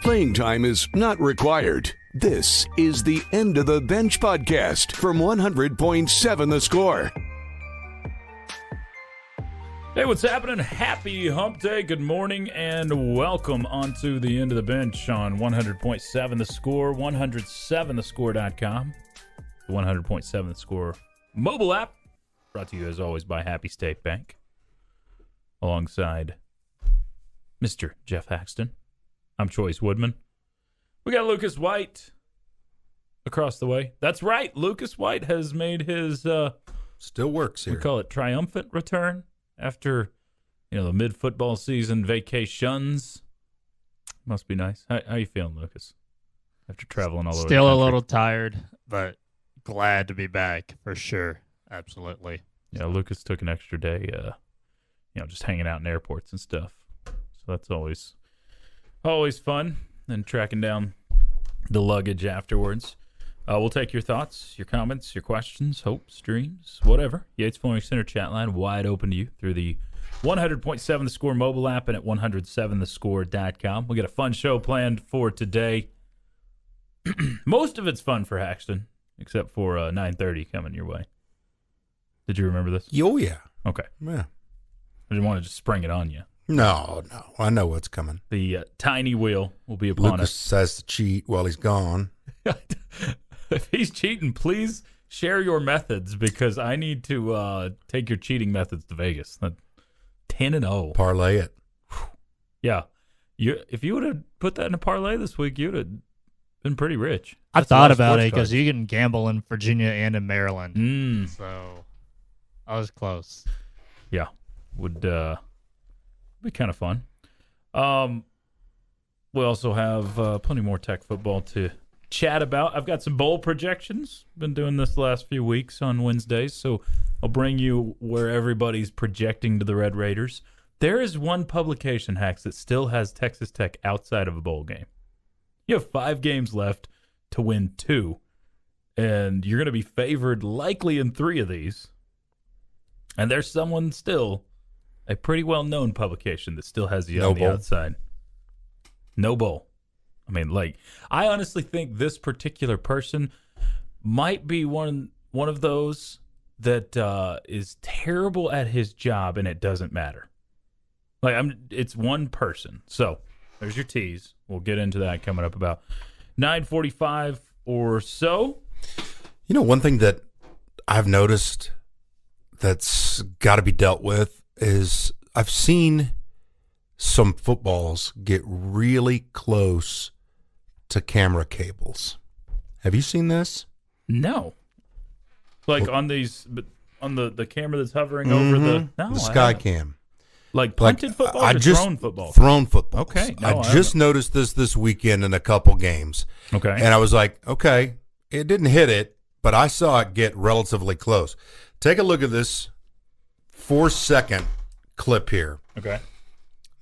Playing time is not required. This is the End of the Bench podcast from 100.7 The Score. Hey, what's happening? Happy Hump Day. Good morning and welcome onto the End of the Bench on 100.7 The Score, 107thescore.com, the 100.7 The Score mobile app, brought to you as always by Happy State Bank, alongside Mr. Geoff Haxton. I'm Chois Woodman. We got Lucas White across the way. That's right. Lucas White has made his still works here. We call it triumphant return after the mid-football season vacations. Must be nice. How you feeling, Lucas? After traveling all over the country. Still a little tired, but glad to be back for sure. Absolutely. Yeah, Lucas took an extra day, just hanging out in airports and stuff. So that's always fun, and tracking down the luggage afterwards. We'll take your thoughts, your comments, your questions, hopes, dreams, whatever. Yates Flooring Center chat line wide open to you through the 100.7 The Score mobile app and at 107thescore.com. We got a fun show planned for today. Most of it's fun for Haxton, except for 9:30 coming your way. Did you remember this? Oh, yeah. Okay. Yeah. I didn't want to just spring it on you. No. I know what's coming. The tiny wheel will be upon Lucas us. says to cheat while he's gone. If he's cheating, please share your methods because I need to take your cheating methods to Vegas. 10-0. Parlay it. Yeah. If you would have put that in a parlay this week, you would have been pretty rich. I thought about it because you can gamble in Virginia and in Maryland. So I was close. Yeah. Would be kind of fun. We also have plenty more tech football to chat about. I've got some bowl projections. Been doing this the last few weeks on Wednesdays, so I'll bring you where everybody's projecting to the Red Raiders. There is one publication, Hacks, that still has Texas Tech outside of a bowl game. You have 5 games left to win 2, and you're going to be favored likely in 3 of these. And there's someone still, a pretty well-known publication that still has you on the outside. No bowl. I mean, I honestly think this particular person might be one of those that is terrible at his job, and it doesn't matter. It's one person. So there's your tease. We'll get into that coming up about 9:45 or so. One thing that I've noticed that's got to be dealt with is I've seen some footballs get really close to camera cables. Have you seen this? No. On the camera that's hovering over the sky cam. Punted football or thrown football? Thrown football. Okay. No, I just noticed this weekend in a couple games. Okay. And I was like, okay, it didn't hit it, but I saw it get relatively close. Take a look at this 4-second clip here. Okay.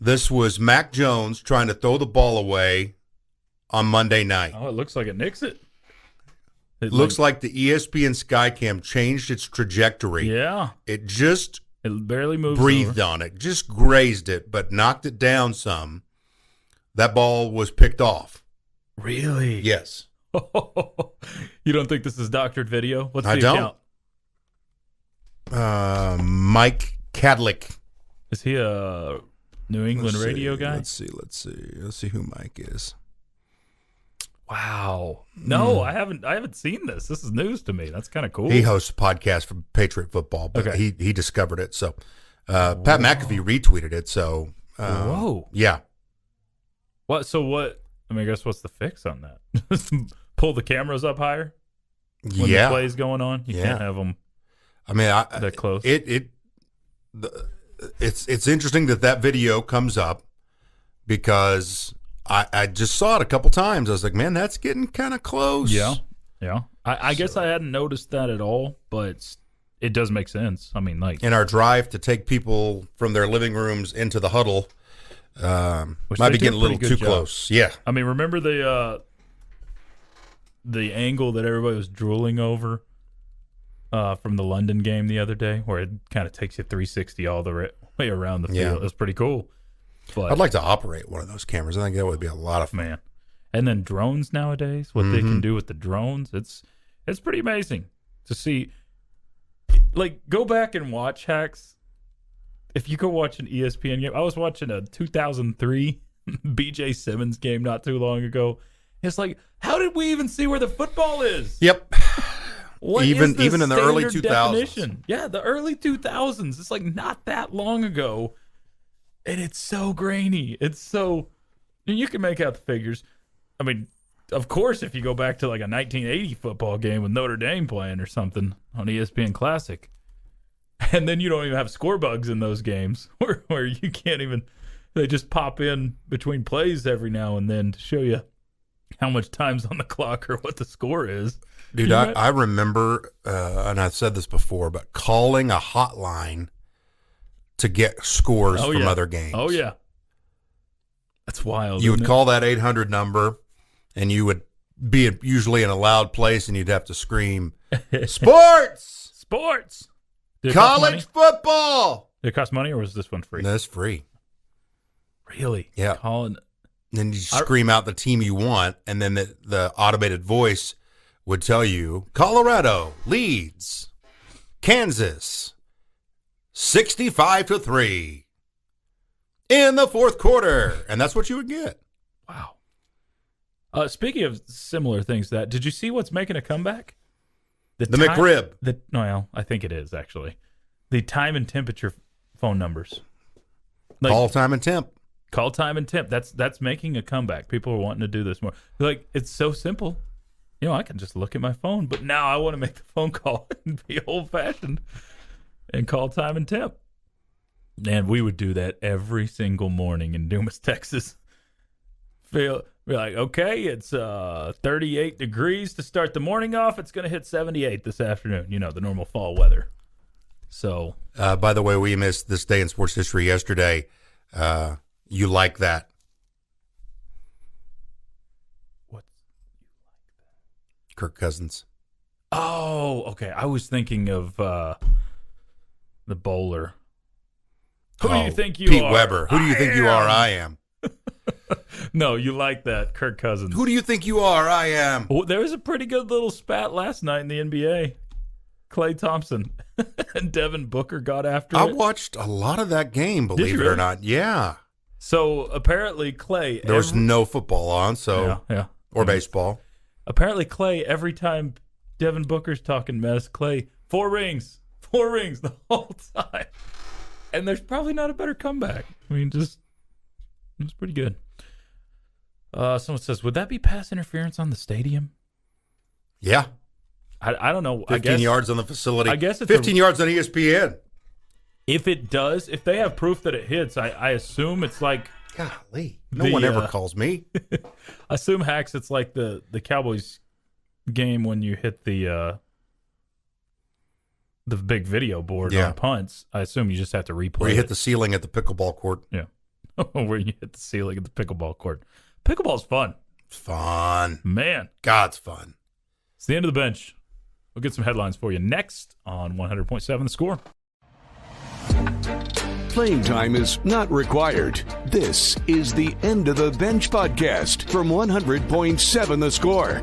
This was Mac Jones trying to throw the ball away on Monday night. Oh, it looks like it nicks it. It looks like the ESPN Skycam changed its trajectory. Yeah. It barely moved. Breathed on it, just grazed it, but knocked it down some. That ball was picked off. Really? Yes. You don't think this is doctored video? What's the I account? don't. Mike Cadlick. Is he a New England radio guy? Let's see who Mike is. Wow. No, I haven't seen this. This is news to me. That's kind of cool. He hosts a podcast for Patriot Football, but he discovered it. So Pat McAfee retweeted it. So whoa. Yeah. What? So what? I mean, I guess what's the fix on that? Pull the cameras up higher when the play's going on. You can't have them. I mean, that close. It's interesting that video comes up because I just saw it a couple times. I was like, man, that's getting kind of close. Yeah. I guess I hadn't noticed that at all, but it does make sense. I mean, in our drive to take people from their living rooms into the huddle, might be getting a little too close. Yeah. I mean, remember the angle that everybody was drooling over from the London game the other day, where it kind of takes you 360 all the way around the field. It was pretty cool. But I'd like to operate one of those cameras. I think that would be a lot of fun. Man, And then drones nowadays, what they can do with the drones, it's pretty amazing to see. Like, go back and watch Hacks. If you go watch an ESPN game, I was watching a 2003 BJ Simmons game not too long ago. It's like, how did we even see where the football is? Yep. What even is the in the early standard 2000s. definition? Yeah, the early 2000s. It's like not that long ago, and it's so grainy. It's so, and you can make out the figures. I mean, of course, if you go back to like a 1980 football game with Notre Dame playing or something on ESPN Classic, and then you don't even have score bugs in those games where you can't even, they just pop in between plays every now and then to show you how much time's on the clock or what the score is. Dude, I remember, and I've said this before, but calling a hotline to get scores from other games. Oh, yeah. That's wild. You would call that 800 number, and you would be usually in a loud place, and you'd have to scream, "Sports! Sports! Did it cost money? College football!" Did it cost money, or was this one free? No, it's free. Really? Yeah. Calling. Then you scream out the team you want, and then the automated voice would tell you, Colorado leads Kansas 65-3 in the fourth quarter. And that's what you would get. Wow. Speaking of similar things, did you see what's making a comeback? The McRib. Well, I think it is, actually. The time and temperature phone numbers. Like, Call time and temp. Call time and temp. That's making a comeback. People are wanting to do this more. Like, it's so simple. You know, I can just look at my phone, but now I want to make the phone call and be old-fashioned and call time and temp. And we would do that every single morning in Dumas, Texas. Be like, okay, it's 38 degrees to start the morning off. It's going to hit 78 this afternoon. You know, the normal fall weather. So, by the way, we missed this day in sports history yesterday. You like that? what's Kirk Cousins. Oh, okay. I was thinking of the bowler. Who do you think you Pete are? Weber. Who do you think you are? I am. No, you like that, Kirk Cousins. Who do you think you are? I am. Well, there was a pretty good little spat last night in the NBA. Klay Thompson and Devin Booker got after it. I watched a lot of that game, believe it or really? not. Yeah. So apparently Klay... There was no football on, so Yeah. or baseball. Apparently Klay, every time Devin Booker's talking mess, Klay, 4 rings the whole time. And there's probably not a better comeback. I mean, just, it was pretty good. Someone says, would that be pass interference on the stadium? Yeah. I don't know. 15 yards on the facility. I guess it's 15 yards on ESPN. If it does, if they have proof that it hits, I assume it's like... Golly. No one ever calls me. I assume, Hacks, it's like the Cowboys game when you hit the big video board on punts. I assume you just have to replay Where you hit the ceiling at the pickleball court. Yeah. Where you hit the ceiling at the pickleball court. Pickleball's fun. Fun. Man. God's fun. It's the end of the bench. We'll get some headlines for you next on 100.7 The Score. Playing time is not required. This is the End of the Bench podcast from 100.7 The Score.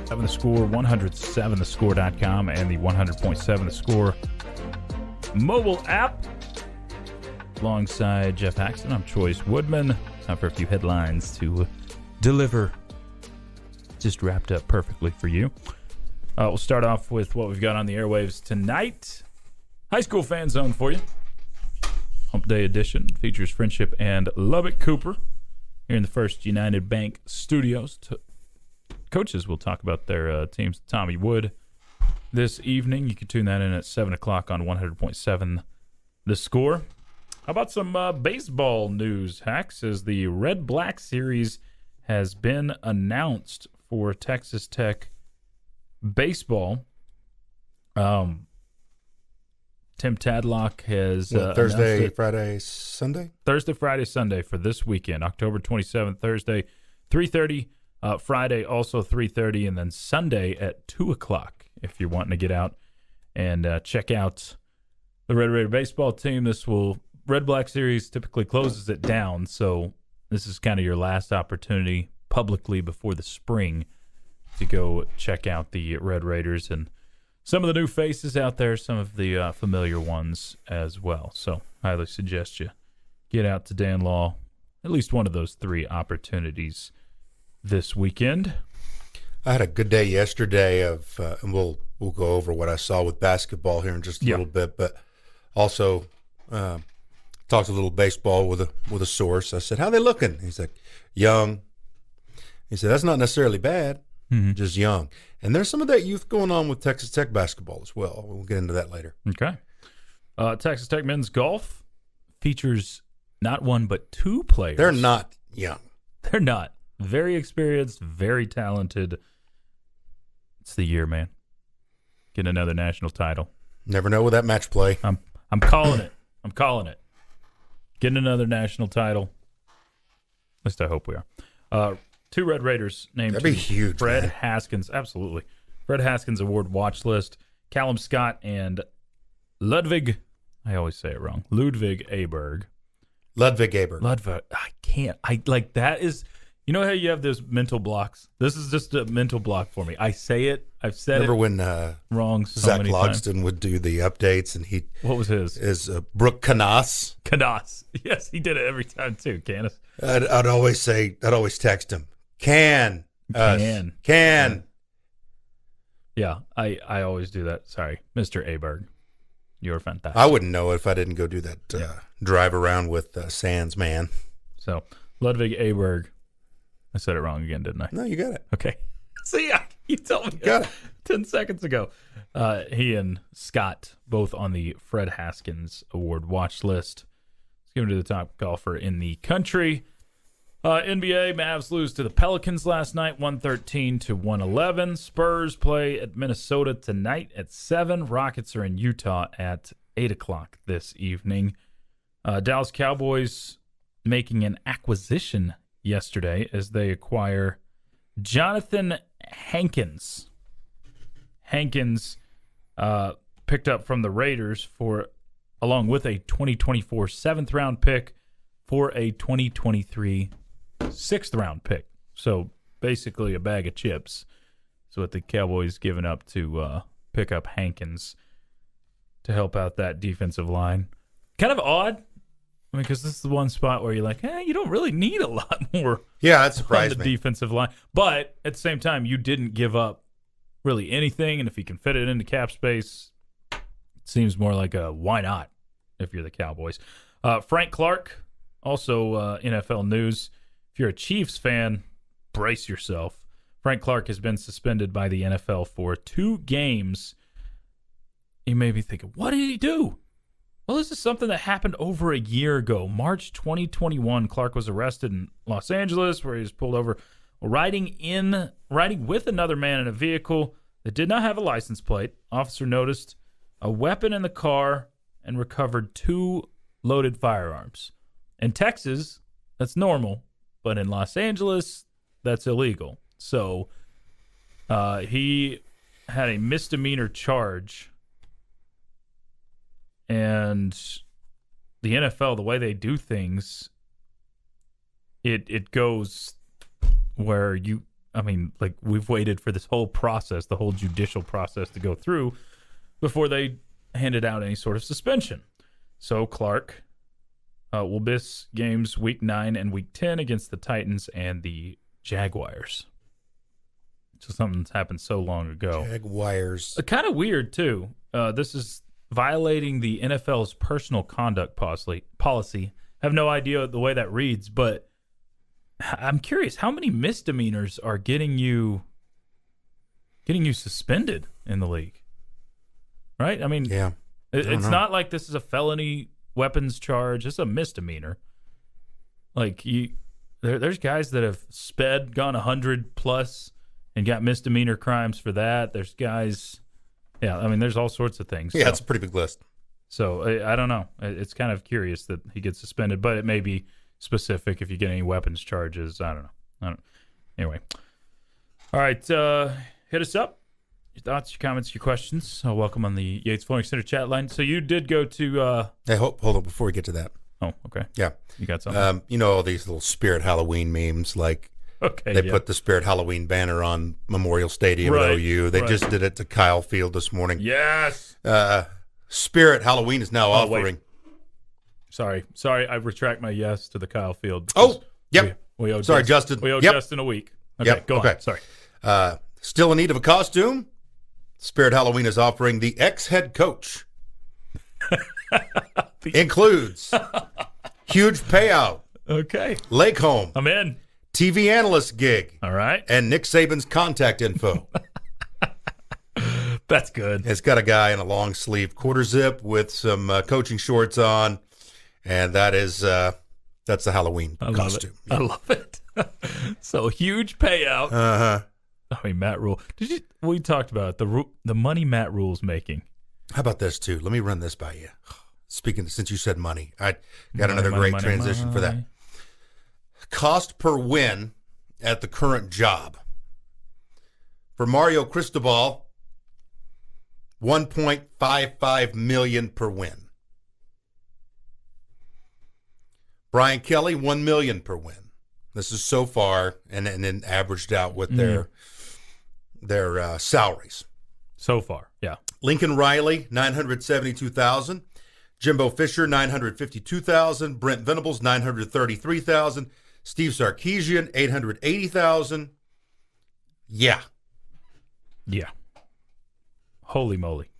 7 The Score, 107thescore.com, and the 100.7 The Score mobile app. Alongside Geoff Haxton, I'm Chois Woodman. Time for a few headlines to deliver. Just wrapped up perfectly for you. We'll start off with what we've got on the airwaves tonight. High school fan zone for you. Hump Day edition features Friendship and Lubbock Cooper here in the First United Bank studios. Coaches will talk about their teams. Tommy Wood this evening. You can tune that in at 7 o'clock on 100.7 The Score. How about some baseball news, Hacks? As the Red-Black Series has been announced for Texas Tech baseball. Tim Tadlock has Thursday, Friday, Sunday? Thursday, Friday, Sunday for this weekend. October 27th, Thursday, 3:30. Friday, also 3:30. And then Sunday at 2 o'clock if you're wanting to get out and check out the Red Raider baseball team. Red-Black Series typically closes it down, so this is kind of your last opportunity publicly before the spring to go check out the Red Raiders and some of the new faces out there, some of the familiar ones as well. So I highly suggest you get out to Dan Law, at least one of those 3 opportunities this weekend. I had a good day yesterday and we'll go over what I saw with basketball here in just a little bit, but also talked a little baseball with a source. I said, "How they looking?" He's like, "Young." He said, "That's not necessarily bad, just young." And there's some of that youth going on with Texas Tech basketball as well. We'll get into that later. Okay. Texas Tech men's golf features not 1 but 2 players. They're not young. They're not. Very experienced, very talented. It's the year, man. Get another national title. Never know with that match play. I'm calling it. I'm calling it. Getting another national title. At least I hope we are. 2 Red Raiders named That'd be huge, Fred man. Haskins. Absolutely. Fred Haskins Award watch list. Callum Scott and Ludwig. I always say it wrong. Ludwig Aberg. Ludwig Aberg. Ludwig. I can't. That is. You know how you have those mental blocks? This is just a mental block for me. I say it. I've said Remember it when wrong so Zach many times. Logston would do the updates and What was his? is Brooke Canas. Canas. Yes, he did it every time too. Canas. I'd always text him, Can. Yeah, I always do that. Sorry, Mr. Aberg. You're fantastic. I wouldn't know if I didn't go do that drive around with Sands Man. So, Ludwig Aberg. I said it wrong again, didn't I? No, you got it. Okay. See, you told me Got it. 10 seconds ago. He and Scott both on the Fred Haskins Award watch list. Let's give him to the top golfer in the country. NBA, Mavs lose to the Pelicans last night, 113-111. Spurs play at Minnesota tonight at 7. Rockets are in Utah at 8 o'clock this evening. Dallas Cowboys making an acquisition yesterday as they acquire Jonathan Hankins. Hankins picked up from the Raiders along with a 2024 7th-round pick for a 2023 6th-round pick. So basically a bag of chips. So what the Cowboys given up to pick up Hankins to help out that defensive line. Kind of odd. I mean, because this is the one spot where you're like, you don't really need a lot more. Yeah, that surprised on the me. defensive line. But at the same time, you didn't give up really anything. And if you can fit it into cap space, it seems more like a why not if you're the Cowboys. Frank Clark, also NFL news. If you're a Chiefs fan, brace yourself. Frank Clark has been suspended by the NFL for 2 games. You may be thinking, what did he do? Well, this is something that happened over a year ago. March 2021, Clark was arrested in Los Angeles where he was pulled over riding with another man in a vehicle that did not have a license plate. Officer noticed a weapon in the car and recovered 2 loaded firearms. In Texas, that's normal, but in Los Angeles, that's illegal. So he had a misdemeanor charge. And the NFL, the way they do things, it goes where we've waited for this whole process, the whole judicial process to go through before they handed out any sort of suspension. So Clark will miss games week 9 and week 10 against the Titans and the Jaguars. So something that's happened so long ago. Jaguars. Kind of weird, too. This is violating the NFL's personal conduct policy. I have no idea the way that reads, but I'm curious, how many misdemeanors are getting you suspended in the league? Right? I mean, Yeah. It's not like this is a felony weapons charge. It's a misdemeanor. Like, there's guys that have gone 100 plus and got misdemeanor crimes for that. There's guys... Yeah, I mean, there's all sorts of things. Yeah, it's a pretty big list. So I don't know. It's kind of curious that he gets suspended, but it may be specific if you get any weapons charges. I don't know. Anyway. All right. Hit us up. Your thoughts, your comments, your questions. Welcome on the Yates Flooring Center chat line. So you did go to... Hey, hold on before we get to that. Oh, okay. Yeah. You got something? You know all these little Spirit Halloween memes, like they put the Spirit Halloween banner on Memorial Stadium at OU. They just did it to Kyle Field this morning. Yes. Spirit Halloween is now offering. Wait. Sorry, I retract my yes to the Kyle Field. Oh, yep. We owe Justin. We owe Justin a week. Okay, go on. Sorry. Still in need of a costume? Spirit Halloween is offering the ex-head coach. Includes huge payout. Okay. Lake home. I'm in. TV analyst gig. All right. And Nick Saban's contact info. That's good. It's got a guy in a long sleeve quarter zip with some coaching shorts on, and that's the Halloween costume. I love it. So huge payout. Uh-huh. I mean, Matt Rule. We talked about it, the money Matt Rule's making. How about this too? Let me run this by you. Since you said money, I got another great transition for that. Cost per win at the current job. For Mario Cristobal, $1.55 million per win. Brian Kelly, $1 million per win. This is so far, and then averaged out with their salaries. So far, yeah. Lincoln Riley, $972,000. Jimbo Fisher, $952,000. Brent Venables, $933,000. Steve Sarkisian, $880,000. Yeah. Yeah. Holy moly.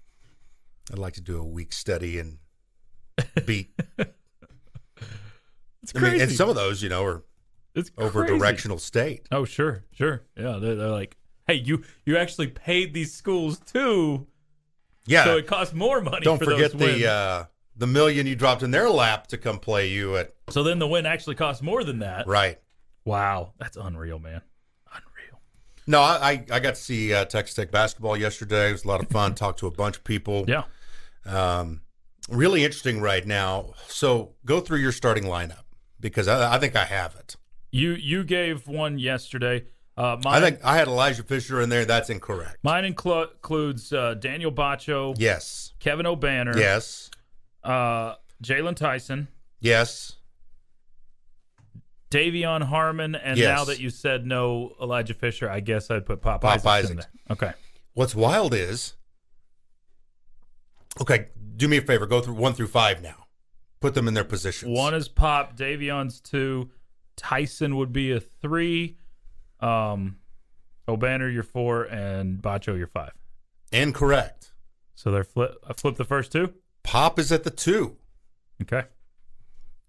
I'd like to do a week study and beat. It's crazy. And some of those, are over directional state. Oh, sure. Yeah, they're like, hey, you actually paid these schools too. Yeah. So it costs more money. Don't for forget those wins. the million you dropped in their lap to come play you at. So then the win actually costs more than that. Right. Wow, that's unreal, man. Unreal. No, I got to see Texas Tech basketball yesterday. It was a lot of fun. Talked to a bunch of people. Yeah. Really interesting right now. So go through your starting lineup because I think I have it. You gave one yesterday. I think I had Elijah Fisher in there. That's incorrect. Mine includes Daniel Bacho. Yes. Kevin O'Banner. Yes. Jalen Tyson. Yes. Davion Harmon. And yes. Now that you said no Elijah Fisher, I guess I'd put Pop Isaacs in there. Okay. What's wild is, okay, do me a favor. Go through 1 through 5 now. Put them in their positions. 1 is Pop. Davion's 2. Tyson would be a 3. O'Banner, your 4, and Bacho, your 5. Incorrect. So they're I flipped the first 2? Pop is at the 2. Okay.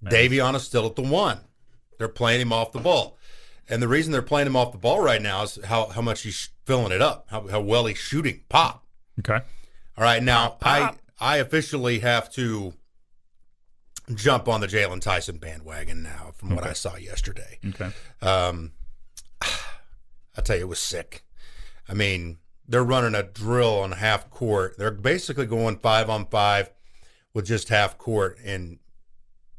Nice. Davion is still at the 1. They're playing him off the ball. And the reason they're playing him off the ball right now is how much he's filling it up, how well he's shooting. Pop. Okay. All right, now Pop. I officially have to jump on the Jalen Tyson bandwagon now from what I saw yesterday. Okay. I tell you, it was sick. I mean, they're running a drill on half court. They're basically going 5-on-5 with just half court, and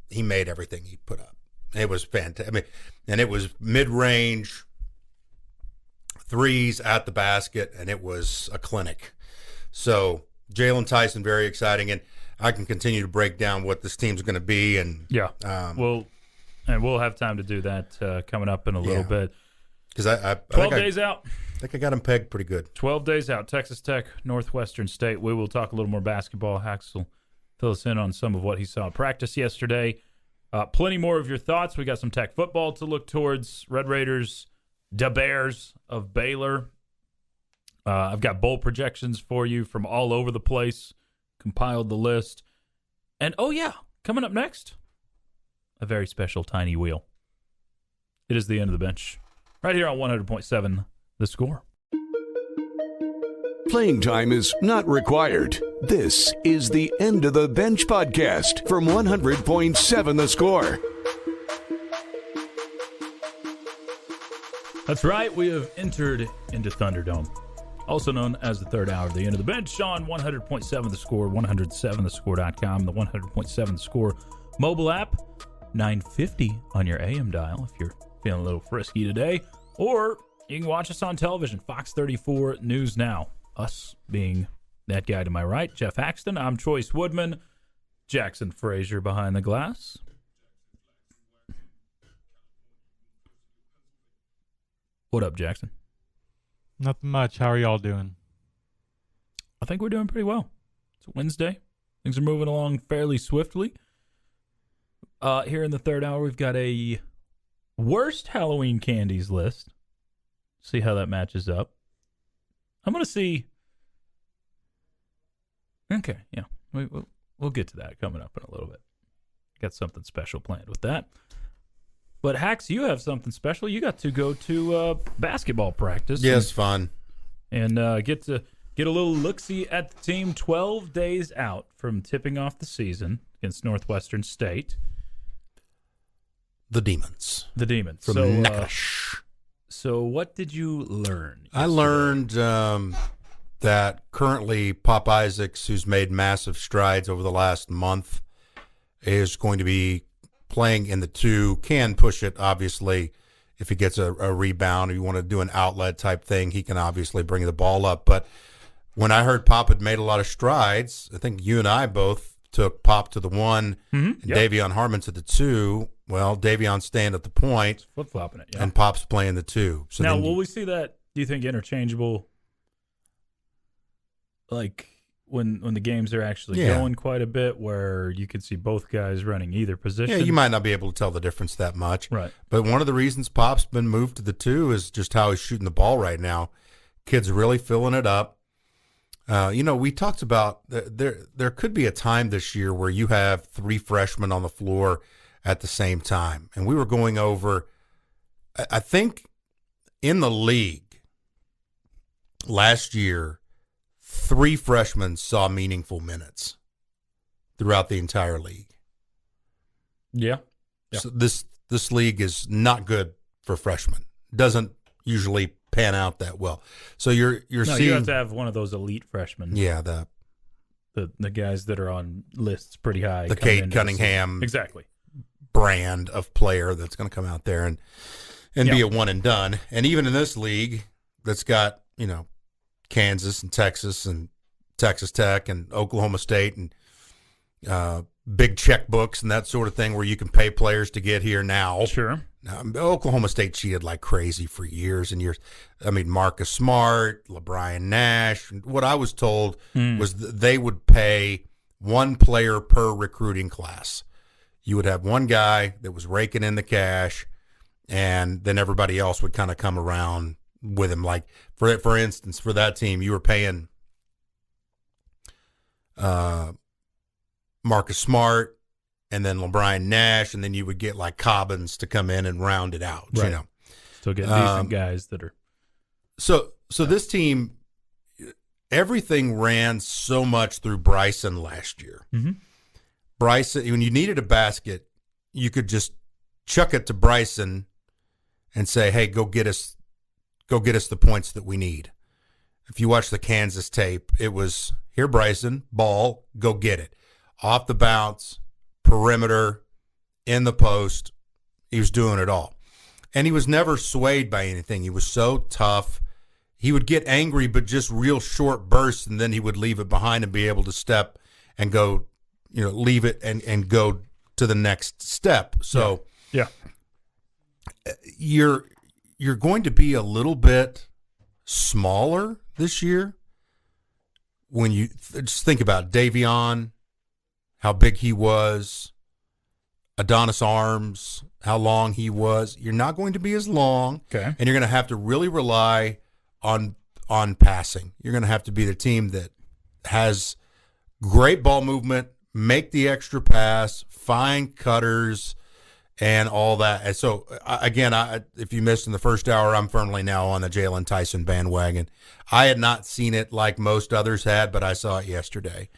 he made everything he put up. It was fantastic. I mean, and it was mid-range threes at the basket, and it was a clinic. So Jalen Tyson, very exciting, and I can continue to break down what this team's going to be. And yeah, we'll have time to do that coming up in a little bit. Because I 12 days out. I think I got him pegged pretty good. 12 days out. Texas Tech, Northwestern State. We will talk a little more basketball. Haxton fill us in on some of what he saw at practice yesterday. Plenty more of your thoughts. We got some Tech football to look towards. Red Raiders, Da Bears of Baylor. I've got bowl projections for you from all over the place. Compiled the list. And, coming up next, a very special tiny wheel. It is the end of the bench. Right here on 100.7, The Score. Playing time is not required. This is the End of the Bench podcast from 100.7 The Score. That's right. We have entered into Thunderdome, also known as the third hour of the End of the Bench on 100.7 The Score, 107thescore.com, the 100.7 The Score mobile app, 950 on your AM dial if you're feeling a little frisky today, or you can watch us on television, Fox 34 News Now. Us being that guy to my right, Geoff Haxton. I'm Chois Woodman. Jackson Frazier behind the glass. What up, Jackson? Nothing much. How are y'all doing? I think we're doing pretty well. It's Wednesday. Things are moving along fairly swiftly. Here in the third hour, we've got a worst Halloween candies list. See how that matches up. I'm going to see. Okay, yeah. We'll get to that coming up in a little bit. Got something special planned with that. But Hax, you have something special. You got to go to basketball practice. Yes, fun. And get a little look-see at the team 12 days out from tipping off the season against Northwestern State. The Demons. From Nakanish. So what did you learn? I learned that currently Pop Isaacs, who's made massive strides over the last month, is going to be playing in the 2, can push it, obviously. If he gets a rebound or you want to do an outlet type thing, he can obviously bring the ball up. But when I heard Pop had made a lot of strides, I think you and I both took Pop to the 1 and Davion Harmon to the 2. Well, Davion's staying at the point. Flip-flopping it, yeah. And Pop's playing the 2. So now, will we see that, do you think, interchangeable, like when the games are actually going quite a bit, where you could see both guys running either position? Yeah, you might not be able to tell the difference that much. Right. But one of the reasons Pop's been moved to the 2 is just how he's shooting the ball right now. Kid's really filling it up. We talked about there could be a time this year where you have 3 freshmen on the floor at the same time. And we were going over, I think in the league last year, 3 freshmen saw meaningful minutes throughout the entire league. Yeah. So this league is not good for freshmen. Doesn't usually pan out that well. So you're seeing, you have to have one of those elite freshmen. Yeah, the guys that are on lists pretty high. The Cade Cunningham exactly brand of player that's going to come out there and be a one and done. And even in this league that's got, Kansas and Texas Tech and Oklahoma State and big checkbooks and that sort of thing where you can pay players to get here now. Sure. Now, Oklahoma State cheated like crazy for years and years. I mean, Marcus Smart, LeBron Nash. What I was told was they would pay 1 player per recruiting class. You would have one guy that was raking in the cash, and then everybody else would kind of come around with him. Like, for instance, for that team, you were paying Marcus Smart and then LeBron Nash, and then you would get like Cobbins to come in and round it out. Right. Still get decent guys that are. So this team, everything ran so much through Bryson last year. Mm-hmm. Bryson, when you needed a basket, you could just chuck it to Bryson and say, "Hey, go get us the points that we need." If you watch the Kansas tape, it was, "Here, Bryson, ball, go get it." Off the bounce, perimeter, in the post. He was doing it all. And he was never swayed by anything. He was so tough. He would get angry, but just real short bursts, and then he would leave it behind and be able to step and go, leave it and go to the next step. So yeah. You're going to be a little bit smaller this year. When you just think about Davion, how big he was, Adonis Arms, how long he was. You're not going to be as long, okay, and you're going to have to really rely on passing. You're going to have to be the team that has great ball movement, make the extra pass, find cutters, and all that. And so, again, if you missed in the first hour, I'm firmly now on the Jalen Tyson bandwagon. I had not seen it like most others had, but I saw it yesterday.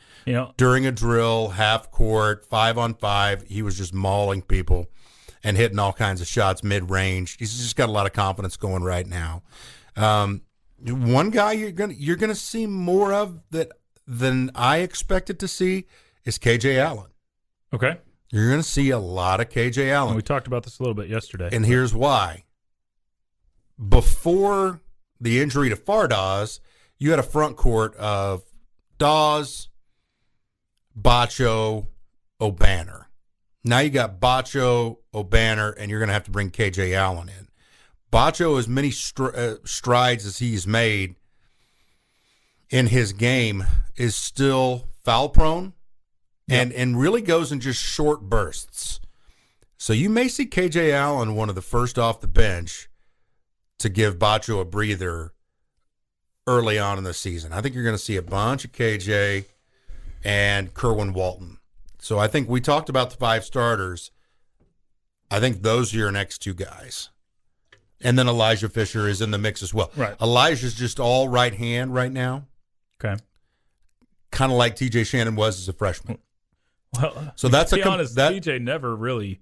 During a drill, half court, 5-on-5, he was just mauling people and hitting all kinds of shots mid-range. He's just got a lot of confidence going right now. One guy you're gonna see more of than I expected to see is KJ Allen. Okay. You're going to see a lot of KJ Allen. And we talked about this a little bit yesterday. And here's why. Before the injury to Fardaws, you had a front court of Dawes, Bacho, O'Banner. Now you got Bacho, O'Banner, and you're going to have to bring KJ Allen in. Bacho, as many strides as he's made in his game, is still foul prone and really goes in just short bursts. So you may see KJ Allen one of the first off the bench to give Bacho a breather early on in the season. I think you're going to see a bunch of KJ and Kerwin Walton. So I think we talked about the 5 starters. I think those are your next 2 guys. And then Elijah Fisher is in the mix as well. Right. Elijah's just all right hand right now. Okay. Kind of like TJ Shannon was as a freshman. Well, so that's to be honest, TJ never really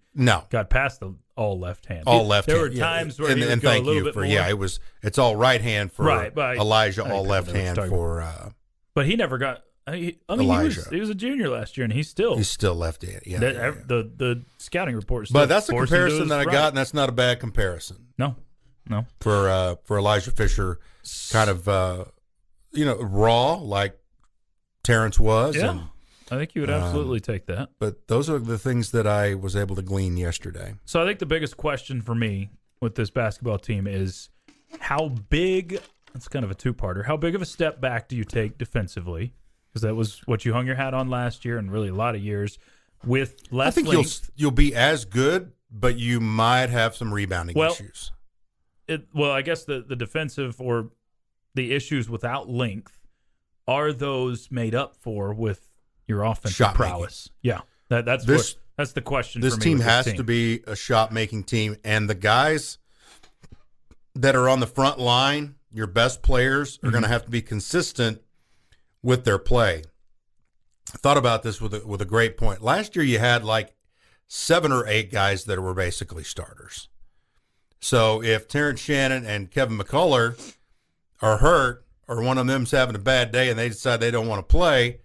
got past the all left hand. All left there hand. There were times where he would and go thank a little you bit for more. it's all right hand for Elijah, all left hand for. But he never got. Elijah. He was a junior last year, and he's still left hand. Yeah, The scouting reports. But that's a comparison that I got, and that's not a bad comparison. No. For Elijah Fisher, kind of raw like Terrence was. Yeah. And, I think you would absolutely take that. But those are the things that I was able to glean yesterday. So I think the biggest question for me with this basketball team is how big – that's kind of a two-parter. How big of a step back do you take defensively? Because that was what you hung your hat on last year and really a lot of years with less I think length. you'll be as good, but you might have some rebounding issues. I guess the defensive or the issues without length, are those made up for with – your offensive shot prowess. Making. Yeah. That's the question this for me. Team has to be a shot-making team, and the guys that are on the front line, your best players, are going to have to be consistent with their play. I thought about this with a great point. Last year you had like 7 or 8 guys that were basically starters. So if Terrence Shannon and Kevin McCullough are hurt or one of them's having a bad day and they decide they don't want to play,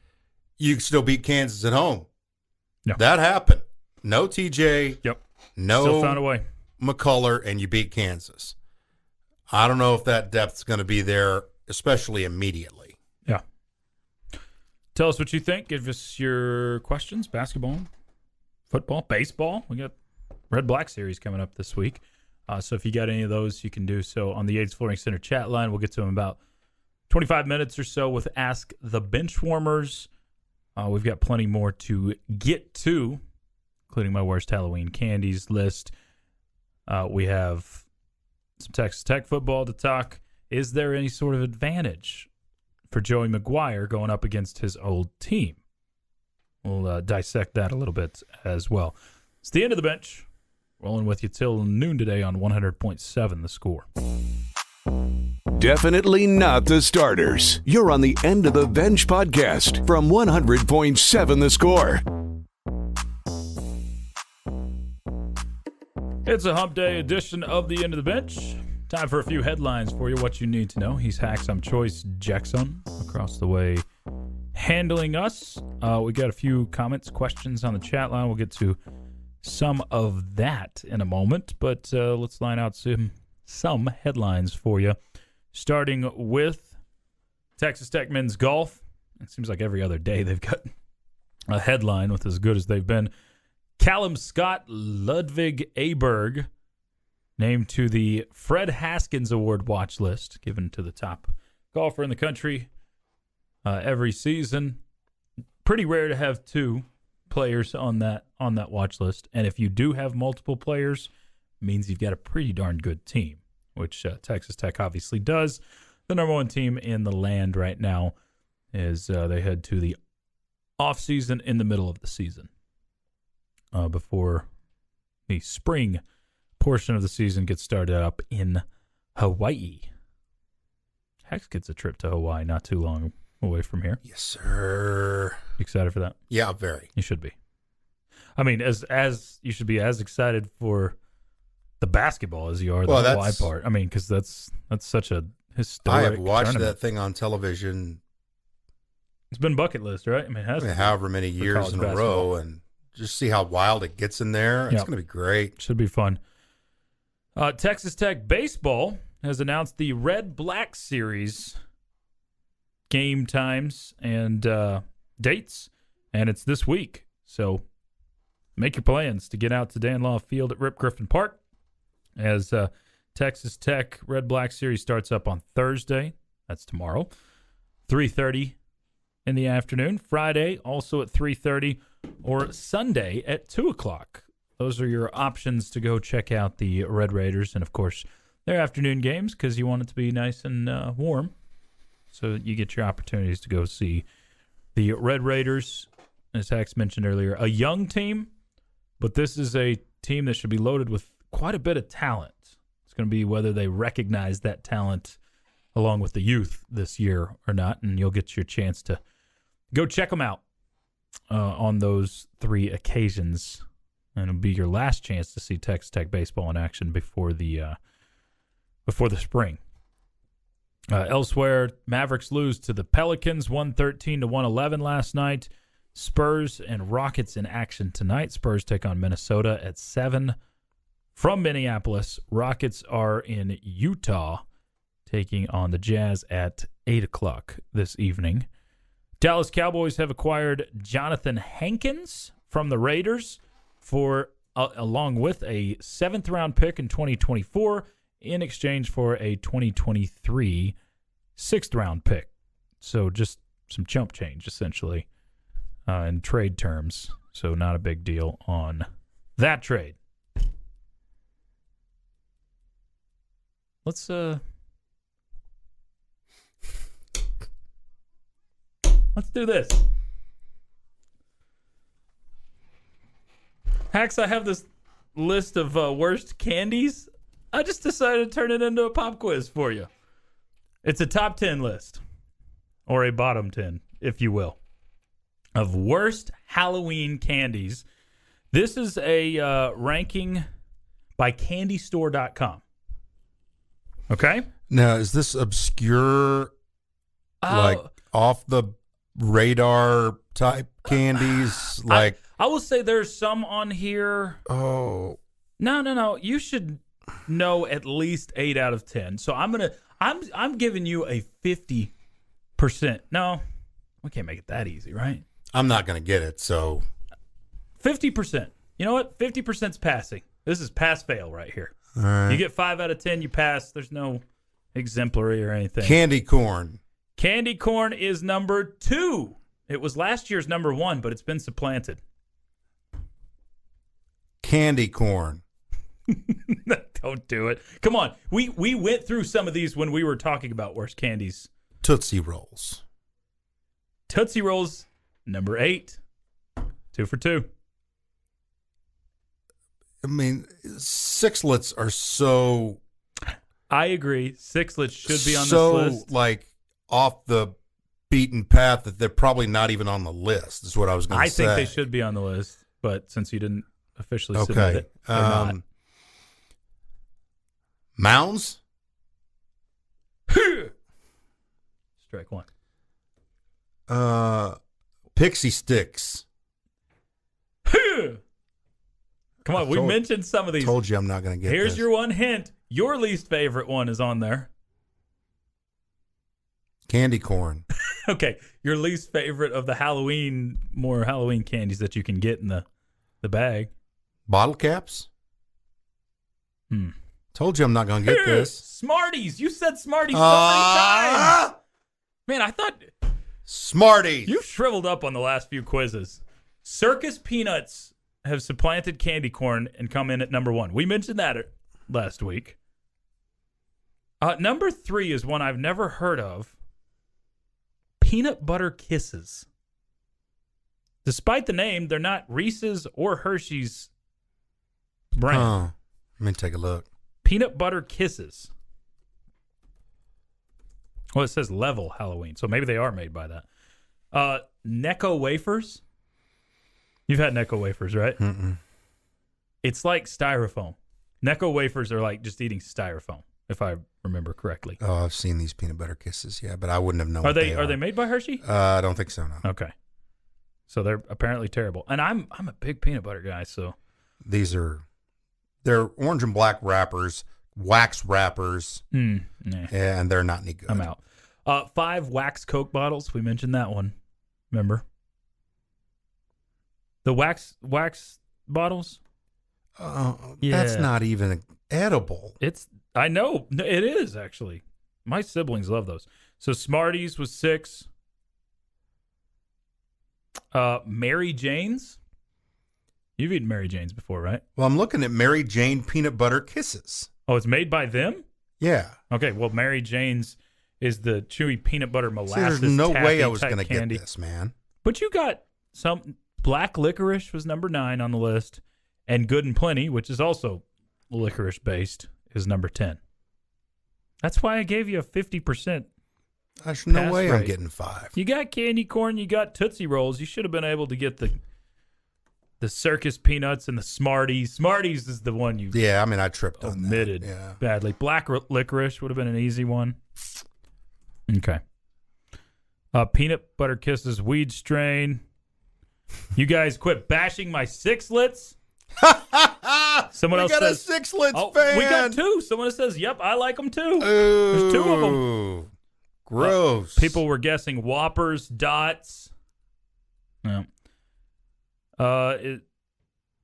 you can still beat Kansas at home. Yeah. That happened. No TJ. Yep. No Still found a way. McCullough, and you beat Kansas. I don't know if that depth's going to be there, especially immediately. Yeah. Tell us what you think. Give us your questions. Basketball, football, baseball. We got Red-Black series coming up this week. So if you got any of those, you can do so on the Yates Flooring Center chat line. We'll get to them about 25 minutes or so with Ask the Benchwarmers. We've got plenty more to get to, including my worst Halloween candies list. We have some Texas Tech football to talk. Is there any sort of advantage for Joey McGuire going up against his old team? We'll dissect that a little bit as well. It's the end of the bench. Rolling with you till noon today on 100.7 The Score. Definitely not the starters. You're on the End of the Bench podcast from 100.7 The Score. It's a hump day edition of the End of the Bench. Time for a few headlines for you, what you need to know. He's Hax, I'm Chois. Jackson across the way handling us. We got a few comments, questions on the chat line. We'll get to some of that in a moment, but let's line out some headlines for you. Starting with Texas Tech men's golf. It seems like every other day they've got a headline with as good as they've been. Callum Scott Ludwig Aberg named to the Fred Haskins Award watch list, given to the top golfer in the country every season. Pretty rare to have 2 players on that watch list, and if you do have multiple players, it means you've got a pretty darn good team, which Texas Tech obviously does. The number 1 team in the land right now is they head to the off-season in the middle of the season before the spring portion of the season gets started up in Hawaii. Hex gets a trip to Hawaii not too long away from here. Yes, sir. You excited for that? Yeah, very. You should be. I mean, as you should be as excited for the basketball as you are the Hawaii part. I mean, because that's such a historic. I have watched tournament. that thing on television. It's been bucket list, right? I mean, it has however many years in a row, and just see how wild it gets in there. It's going to be great. Should be fun. Texas Tech baseball has announced the Red-Black series game times and dates, and it's this week. So make your plans to get out to Dan Law Field at Rip Griffin Park as Texas Tech Red-Black series starts up on Thursday. That's tomorrow. 3:30 in the afternoon. Friday, also at 3:30, or Sunday at 2 o'clock. Those are your options to go check out the Red Raiders. And, of course, their afternoon games because you want it to be nice and warm. So you get your opportunities to go see the Red Raiders. As Hax mentioned earlier, a young team, but this is a team that should be loaded with quite a bit of talent. It's going to be whether they recognize that talent along with the youth this year or not, and you'll get your chance to go check them out on those 3 occasions, and it'll be your last chance to see Texas Tech baseball in action before the spring. Elsewhere, Mavericks lose to the Pelicans 113-111 last night. Spurs and Rockets in action tonight. Spurs take on Minnesota at 7 from Minneapolis. Rockets are in Utah taking on the Jazz at 8 o'clock this evening. Dallas Cowboys have acquired Jonathan Hankins from the Raiders for along with a 7th-round pick in 2024 in exchange for a 2023 6th-round pick. So just some chump change, essentially, in trade terms. So not a big deal on that trade. Let's do this. Hax, I have this list of worst candies. I just decided to turn it into a pop quiz for you. It's a top 10 list, or a bottom 10, if you will, of worst Halloween candies. This is a ranking by candystore.com. Okay? Now, is this obscure, like off the radar type candies? Like, I will say there's some on here. oh, No. You should know at least 8 out of 10. So I'm giving you a 50%. No, we can't make it that easy, right? I'm not going to get it, so 50%. You know what? 50%'s passing. This is pass-fail right here. all right. You get 5 out of 10, you pass. There's no exemplary or anything. Candy corn. Candy corn is number 2. It was last year's number 1, but it's been supplanted. Candy corn. Don't do it. Come on. We went through some of these when we were talking about worst candies. Tootsie Rolls. Tootsie Rolls, number 8. 2 for 2. I mean, sixlets are so I agree. Sixlets should be on so this list. like off the beaten path that they're probably not even on the list. Is what I was going to say. I think they should be on the list, but since you didn't officially submit Okay. it, they're not. Mounds. Strike 1. Pixie sticks. Come on, we mentioned some of these. Told you I'm not going to get Here's this. your one hint. Your least favorite one is on there. Candy corn. Okay, your least favorite of the more Halloween candies that you can get in the bag. Bottle caps. Told you I'm not going to get this. Smarties. You said Smarties so many times. Man, I thought Smarties. you shriveled up on the last few quizzes. Circus peanuts have supplanted candy corn and come in at number 1. We mentioned that last week. Number 3 is one I've never heard of. Peanut butter kisses. Despite the name, they're not Reese's or Hershey's brand. Let me take a look. Peanut butter kisses. Well, it says level Halloween, so maybe they are made by that. Necco wafers. You've had Necco wafers, right? Mm-mm. It's like styrofoam. Necco wafers are like just eating styrofoam, if I remember correctly. Oh, I've seen these peanut butter kisses, yeah, but I wouldn't have known. Are what they they are they made by Hershey? I don't think so. No. Okay. So they're apparently terrible. And I'm a big peanut butter guy, so They're orange and black wrappers, wax wrappers, nah, and they're not any good. I'm out. 5 wax Coke bottles. We mentioned that one. Remember? The wax bottles? That's Yeah. not even edible. I know. It is, actually. My siblings love those. So Smarties was 6. Mary Jane's. You've eaten Mary Jane's before, right? Well, I'm looking at Mary Jane Peanut Butter Kisses. Oh, it's made by them? Yeah. Okay, well, Mary Jane's is the chewy peanut butter See, molasses. there's no way I was going to get this, man. But you got some. Black licorice was number 9 on the list, and Good and Plenty, which is also licorice based, is number 10. That's why I gave you a 50%. There's no pass way I'm rate. getting 5. You got candy corn, you got Tootsie Rolls. You should have been able to get the circus peanuts and the Smarties. Smarties is the one you Yeah, I mean, I tripped on that. omitted Yeah. badly. Black licorice would have been an easy one. Okay. Peanut Butter Kisses, Weed Strain. You guys quit bashing my sixlets. Someone else got says, a Sixlets oh, fan. we got 2. Someone else says, yep, I like them too. Ooh, There's 2 of them. Gross. People were guessing Whoppers, Dots. No.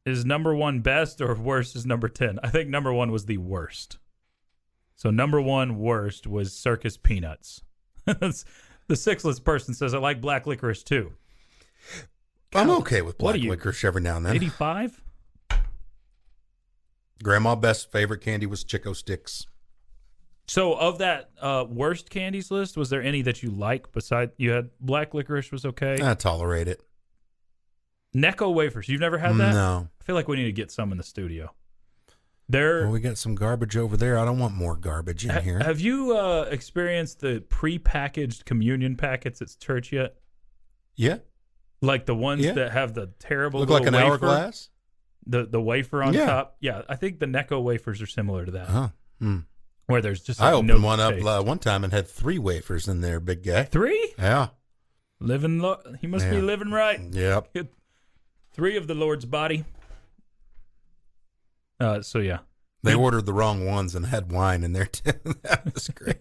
Is number 1 best or worst is number 10? I think number 1 was the worst. So number 1 worst was Circus Peanuts. The sixlets person says, I like black licorice too. I'm okay with What black are you, licorice every now and then. 85? Grandma best favorite candy was Chico Sticks. So of that worst candies list, was there any that you like besides you had black licorice was okay? I tolerate it. Necco wafers. You've never had that? No. I feel like we need to get some in the studio. They're Well, we got some garbage over there. I don't want more garbage in here. Have you experienced the pre-packaged communion packets at church yet? Yeah. Like the ones Yeah. that have the terrible Look little like an wafer, hourglass? the wafer on Yeah. top. Yeah, I think the Necco wafers are similar to that, Huh. where there's just I like, opened no one up taste. one time and had 3 wafers in there, big guy. 3? Yeah. He must be Yeah. living right. Yep. 3 of the Lord's body. So yeah. They ordered the wrong ones and had wine in there too. That was great.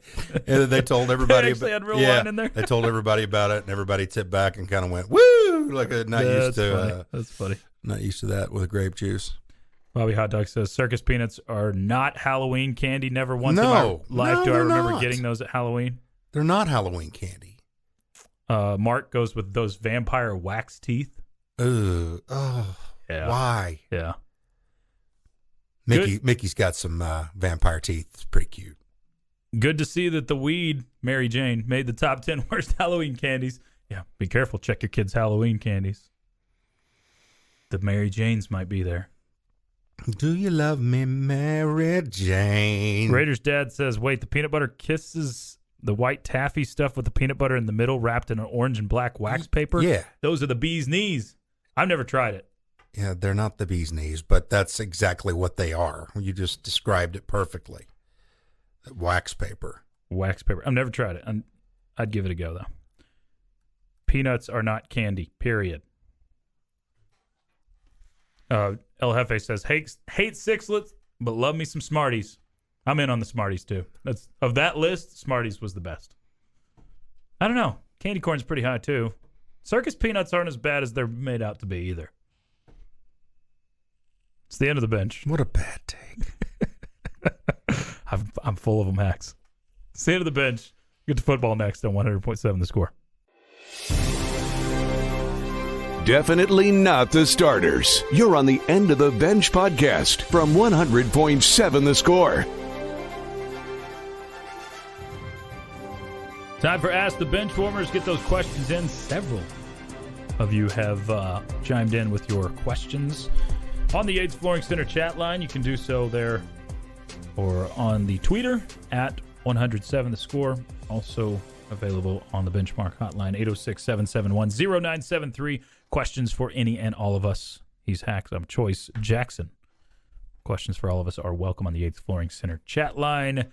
And they told everybody. They actually had real wine in there? They told everybody about it, and everybody tipped back and kind of went woo, like they're not used That's funny. to. That's funny. Not used to that with grape juice. Bobby Hot Dog says circus peanuts are not Halloween candy. Never once in No. my life No, do I they're remember not. getting those at Halloween. They're not Halloween candy. Mark goes with those vampire wax teeth. Ugh. Oh. Yeah. Why? Yeah. Mickey's got some vampire teeth. It's pretty cute. Good to see that the weed, Mary Jane, made the top 10 worst Halloween candies. Yeah, be careful. Check your kids' Halloween candies. The Mary Janes might be there. Do you love me, Mary Jane? Raiders' dad says, wait, the peanut butter kisses, the white taffy stuff with the peanut butter in the middle wrapped in an orange and black wax paper? Yeah. Those are the bee's knees. I've never tried it. Yeah, they're not the bee's knees, but that's exactly what they are. You just described it perfectly. Wax paper. Wax paper. I've never tried it. I'd give it a go, though. Peanuts are not candy, period. El Jefe says, hate sixlets, but love me some Smarties. I'm in on the Smarties, too. That's of that list, Smarties was the best. I don't know. Candy corn's pretty high, too. Circus peanuts aren't as bad as they're made out to be, either. It's the end of the bench. What a bad take. I'm full of them, Hacks. It's the end of the bench. Get to football next on 100.7 The Score. Definitely not the starters. You're on the End of the Bench podcast from 100.7 The Score. Time for Ask the Benchwarmers. Get those questions in. Several of you have chimed in with your questions on the Yates Flooring Center chat line. You can do so there or on the Twitter at 107 The Score. Also available on the Benchmark hotline, 806-771-0973. Questions for any and all of us. He's Hacks. I'm Chois Jackson. Questions for all of us are welcome on the Yates Flooring Center chat line.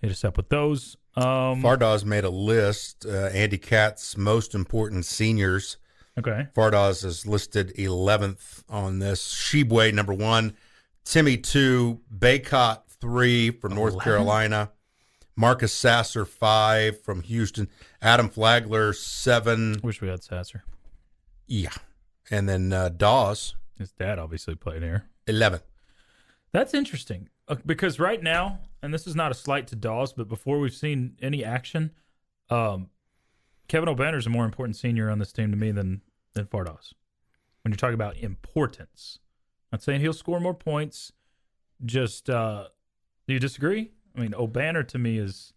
Hit us up with those. Fardaz made a list. Andy Katz's most important seniors. Okay. Fardaz is listed 11th on this. Shebue, number 1. Timmy, 2. Baycott, 3 from North 11? Carolina. Marcus Sasser, 5 from Houston. Adam Flagler, 7. Wish we had Sasser. Yeah. And then Dawes, His dad obviously played here. 11. That's interesting. because right now, and this is not a slight to Dawes, but before we've seen any action, Kevin O'Banner's a more important senior on this team to me than Fardaws. When you're talking about importance, not saying he'll score more points. Just do you disagree? I mean, O'Banner to me is,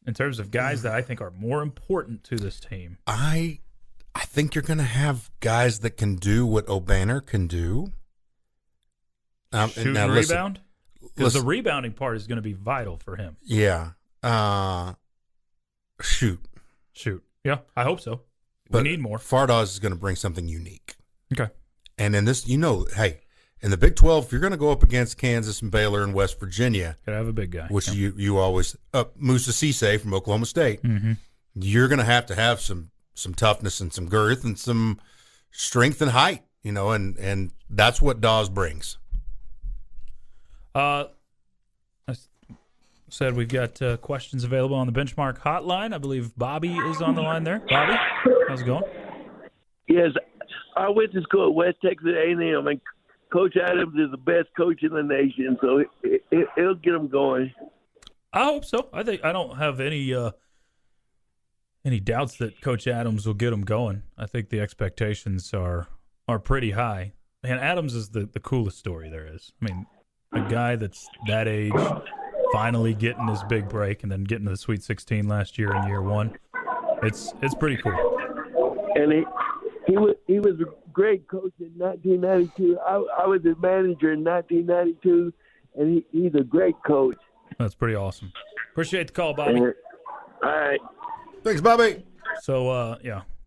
in terms of guys that I think are more important to this team. I think you're going to have guys that can do what O'Banner can do. Shoot and rebound? Because the rebounding part is going to be vital for him. Yeah. Shoot. Yeah, I hope so. But we need more. Fardaws is going to bring something unique. Okay. And in this, hey, in the Big 12, if you're going to go up against Kansas and Baylor and West Virginia, gotta have a big guy, which you always Musa Cisse from Oklahoma State, you're going to have some toughness and some girth and some strength and height, and that's what Dawes brings. I said we've got questions available on the Benchmark hotline. I believe Bobby is on the line there. Bobby, how's it going? Yes, I went to school at West Texas A&M, and Coach Adams is the best coach in the nation, so it'll get them going. I hope so. I don't have any doubts that Coach Adams will get them going. I think the expectations are pretty high. And Adams is the coolest story there is. I mean, a guy that's that age, finally getting his big break, and then getting to the Sweet 16 last year in year one. It's pretty cool. And he was a great coach in 1992. I was his manager in 1992, and he's a great coach. That's pretty awesome. Appreciate the call, Bobby. All right. Thanks, Bobby. So,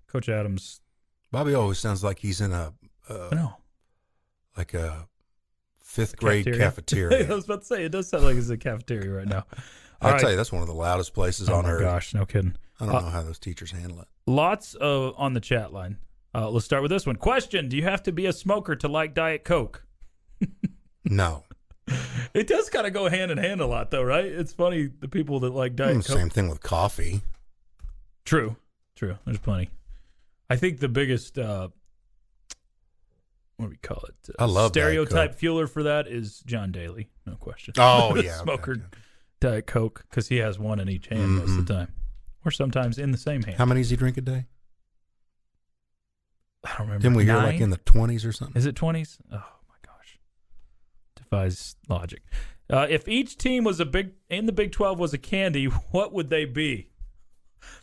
Coach Adams. Bobby always sounds like he's in a fifth grade cafeteria. I was about to say, it does sound like it's a cafeteria right now. I'll tell you, that's one of the loudest places on earth. Oh, my gosh, no kidding. I don't know how those teachers handle it. Lots on the chat line. Let's start with this one. Question, do you have to be a smoker to like Diet Coke? No. It does kind of go hand in hand a lot, though, right? It's funny, the people that like Diet Coke. Same thing with coffee. True. There's plenty. I think the biggest, what do we call it? I love stereotype fueler for that is John Daly, no question. Oh, yeah. Smoker okay. Diet Coke, because he has one in each hand most of the time. Or sometimes in the same hand. How many does he drink a day? I don't remember. Didn't we hear 9? like in the 20s or something? Is it 20s? Oh, my gosh. Defies logic. If each team was in the Big 12 was a candy, what would they be?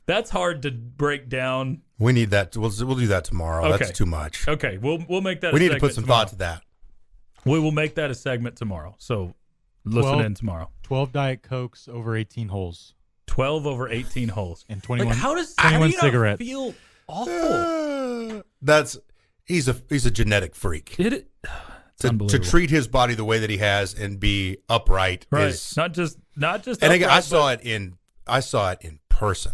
That's hard to break down. We need that. We'll do that tomorrow. Okay. That's too much. Okay, we'll make that. We a need to segment put some tomorrow. thought to that. We will make that a segment tomorrow. So listen in tomorrow. 12 Diet Cokes over 18 holes 12 over 18 holes and 21. how do 21 you cigarettes. Not feel awful? He's a genetic freak. It's To unbelievable. treat his body the way that he has and be upright Right. is Not just. And upright, I saw it in person.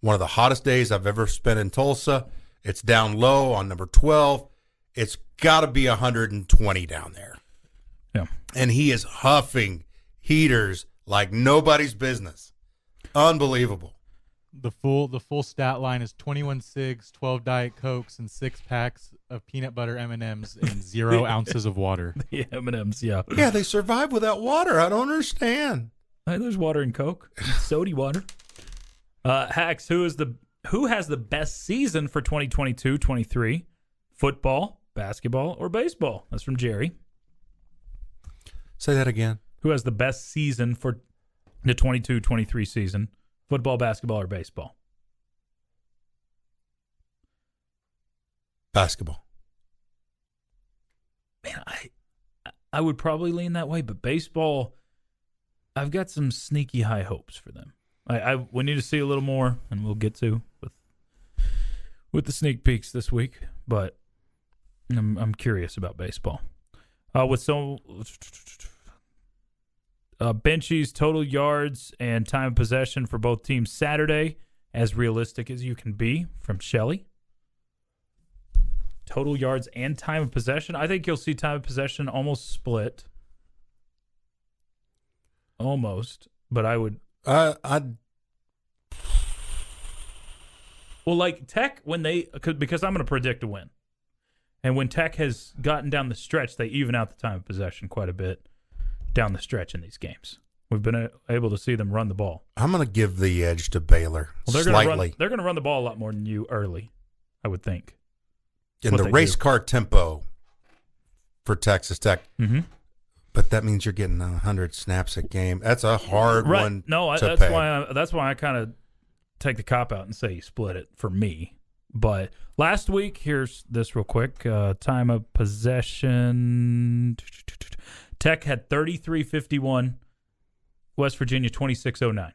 One of the hottest days I've ever spent in Tulsa. It's down low on number 12. It's got to be 120 down there. Yeah. And he is huffing heaters like nobody's business. Unbelievable. The full stat line is 21 cigs, 12 Diet Cokes, and 6 packs of peanut butter M&Ms and 0 ounces of water. The M&Ms. Yeah. Yeah, they survive without water. I don't understand. Hey, there's water in Coke. Sody water. Hax, who has the best season for 2022-23? Football, basketball, or baseball? That's from Jerry. Say that again. Who has the best season for the 22-23 season? Football, basketball, or baseball? Basketball. Man, I would probably lean that way, but baseball, I've got some sneaky high hopes for them. We need to see a little more, and we'll get to with the sneak peeks this week. But I'm curious about baseball. Benchie's total yards and time of possession for both teams Saturday, as realistic as you can be, from Shelley. Total yards and time of possession. I think you'll see time of possession almost split. Almost, but I would. Well, like Tech, because I'm going to predict a win. And when Tech has gotten down the stretch, they even out the time of possession quite a bit. down the stretch in these games. We've been able to see them run the ball. I'm going to give the edge to Baylor slightly. They're going to run the ball a lot more than you early, I would think. In the race car tempo for Texas Tech. Mm-hmm. But that means you're getting 100 snaps a game. That's a hard one to pay. That's why I kind of take the cop out and say you split it for me. But last week, here's this real quick. Time of possession. Tech had 33-51. West Virginia 26-09.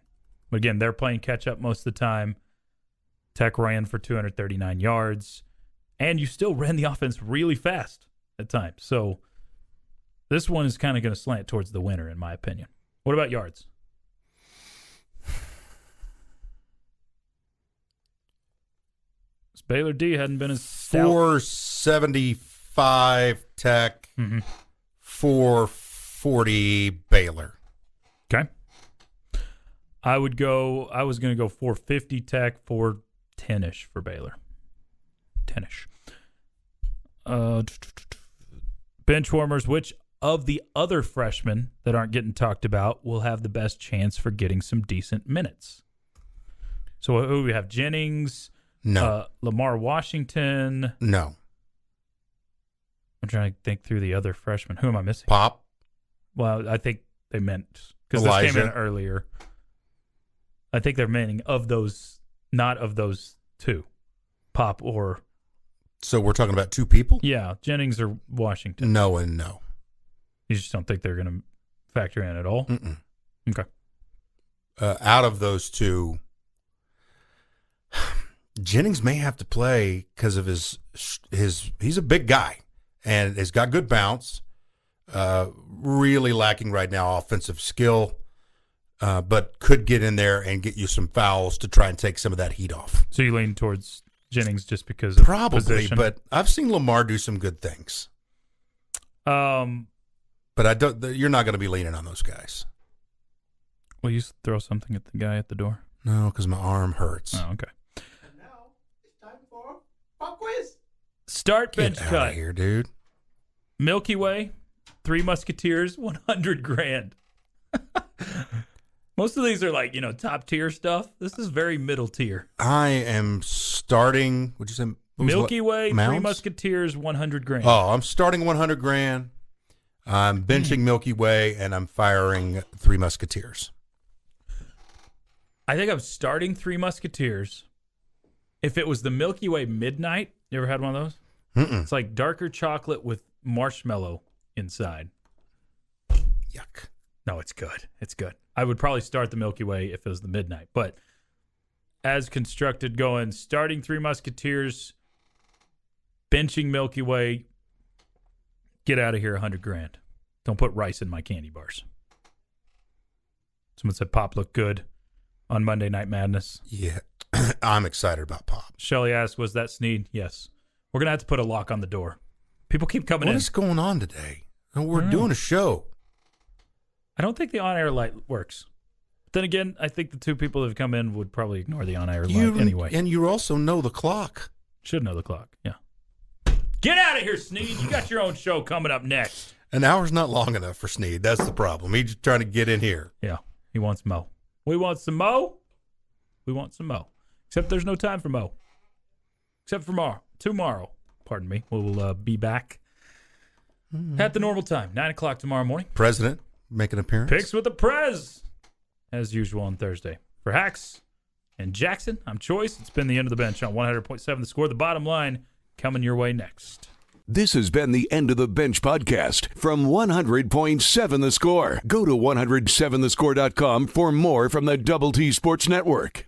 But again, they're playing catch-up most of the time. Tech ran for 239 yards. And you still ran the offense really fast at times. So this one is kind of going to slant towards the winner, in my opinion. What about yards? This Baylor D hadn't been as stout. 475 Tech, 440 Baylor. Okay. I was going to go 450 Tech, 410-ish for Baylor. 10-ish. Benchwarmers, which of the other freshmen that aren't getting talked about will have the best chance for getting some decent minutes? So who we have? Jennings? No. Lamar Washington? No. I'm trying to think through the other freshmen. Who am I missing? Pop? Well, I think they meant, because this came in earlier. I think they're meaning of those, not of those two. Pop or... So we're talking about two people? Yeah, Jennings or Washington. No and no. You just don't think they're going to factor in at all? Mm-mm. Okay. Out of those two, Jennings may have to play because of his. He's a big guy and has got good bounce. Really lacking right now offensive skill, but could get in there and get you some fouls to try and take some of that heat off. So you lean towards Jennings just because of position? But I've seen Lamar do some good things. But I don't. You're not going to be leaning on those guys. Will you throw something at the guy at the door? No, because my arm hurts. Oh, okay. And now it's time for pop quiz. Start bench Get out cut of here, dude. Milky Way, Three Musketeers, $100,000. Most of these are like, top tier stuff. This is very middle tier. I am starting. What'd you say? Milky Way, Mounds? Three Musketeers, $100,000. Oh, I'm starting $100,000. I'm benching Milky Way, and I'm firing Three Musketeers. I think I'm starting Three Musketeers. If it was the Milky Way Midnight, you ever had one of those? Mm-mm. It's like darker chocolate with marshmallow inside. Yuck. No, it's good. It's good. I would probably start the Milky Way if it was the Midnight. But as constructed, going starting Three Musketeers, benching Milky Way, get out of here $100,000. Don't put rice in my candy bars. Someone said Pop looked good on Monday Night Madness. Yeah, I'm excited about Pop. Shelly asked, was that Snead? Yes. We're going to have to put a lock on the door. People keep coming in. What is going on today? We're doing a show. I don't think the on-air light works. But then again, I think the two people that have come in would probably ignore the on-air light anyway. And you also know the clock. Should know the clock, yeah. Get out of here, Snead. You got your own show coming up next. An hour's not long enough for Snead. That's the problem. He's just trying to get in here. Yeah, he wants Mo. We want some Mo. We want some Mo. Except there's no time for Mo. Except for tomorrow. Pardon me. We'll be back at the normal time, 9 o'clock tomorrow morning. President, make an appearance. Picks with the Prez, as usual on Thursday. For Hax and Jackson, I'm Chois. It's been the end of the bench on 100.7 The Score. The bottom line coming your way next. This has been the End of the Bench podcast from 100.7 The Score. Go to 107thescore.com for more from the Double T Sports Network.